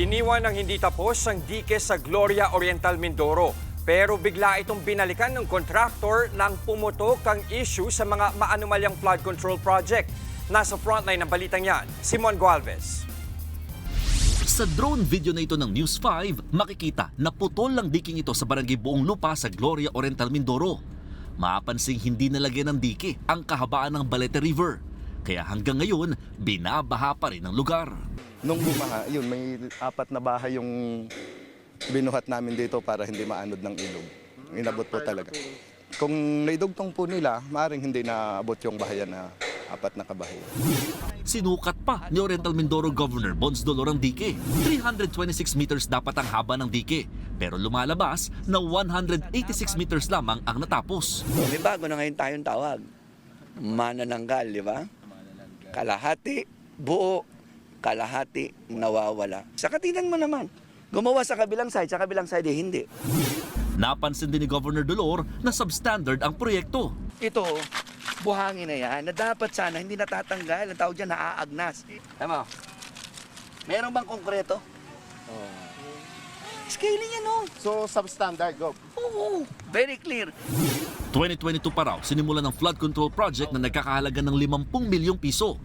Iniwan ng hindi tapos ang dike sa Gloria Oriental, Mindoro. Pero bigla itong binalikan ng kontraktor nang pumutok ang issue sa mga maanumalyang flood control project. Nasa frontline ng balitang yan, Simon Gualvez. Sa drone video na ito ng News 5, makikita na putol lang diking ito sa barangay Buong Lupa sa Gloria Oriental, Mindoro. Mapansing hindi nalagyan ng dike ang kahabaan ng Balete River. Kaya hanggang ngayon, binabaha pa rin ang lugar. Nung bumaha, yun, may 4 na bahay yung binuhat namin dito para hindi maanod ng ilog. Inabot po talaga. Kung naidugtong po nila, maaaring hindi naabot yung bahayan na 4 na kabahay. Sinukat pa ni Oriental Mindoro Governor Bons Dolor ang dike. 326 meters dapat ang haba ng dike. Pero lumalabas na 186 meters lamang ang natapos. So, may bago na ngayon tayong tawag. Manananggal, di ba? Kalahati, buo, kalahati, nawawala. Sa katinan mo naman, gumawa sa kabilang side hindi. Napansin din ni Governor Dolor na substandard ang proyekto. Ito, buhangin na yan, na dapat sana hindi natatanggal. Ang tawag dyan, naaagnas. Tama. Meron bang konkreto? Scaling yan, no? So, substandard, go. Oo, very clear. 2022 pa raw, sinimulan ng flood control project na nagkakahalaga ng 50 milyong piso.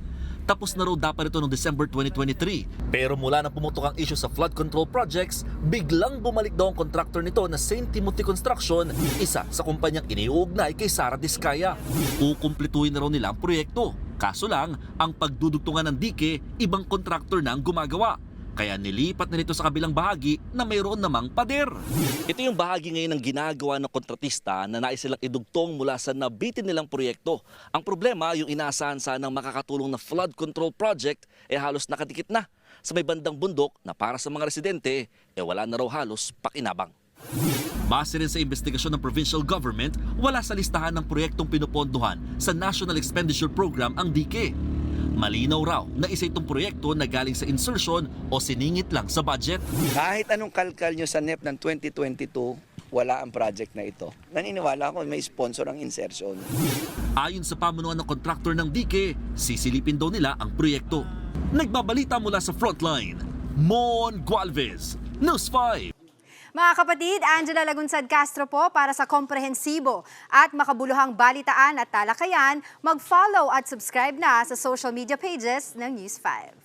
Tapos na raw dapat ito noong December 2023. Pero mula na pumutok ang issue sa flood control projects, biglang bumalik daw ang kontraktor nito na St. Timothy Construction, isa sa kumpanyang iniuugnay kay Sara Diskaya. Kukumplituhin na raw nila ang proyekto. Kaso lang, ang pagdudugtungan ng dike, ibang kontraktor na ang gumagawa. Kaya nilipat na nito sa kabilang bahagi na mayroon namang pader. Ito yung bahagi ngayon ng ginagawa ng kontratista na nais silang idugtong mula sa nabitin nilang proyekto. Ang problema, yung inaasahan sanang makakatulong na flood control project halos nakadikit na sa may bandang bundok na para sa mga residente wala na raw halos pakinabang. Base rin sa investigasyon ng provincial government, wala sa listahan ng proyektong pinupondohan sa National Expenditure Program ang dike. Malinaw raw na isa itong proyekto na galing sa insertion o siningit lang sa budget. Kahit anong kalkal nyo sa NEP ng 2022, wala ang project na ito. Naniniwala ako may sponsor ang insertion. Ayon sa pamunuan ng kontraktor ng dike, sisilipin daw nila ang proyekto. Nagbabalita mula sa frontline, Mon Gualvez, News 5. Mga kapatid, Angela Lagunsad Castro po para sa komprehensibo at makabuluhang balitaan at talakayan. Mag-follow at subscribe na sa social media pages ng News 5.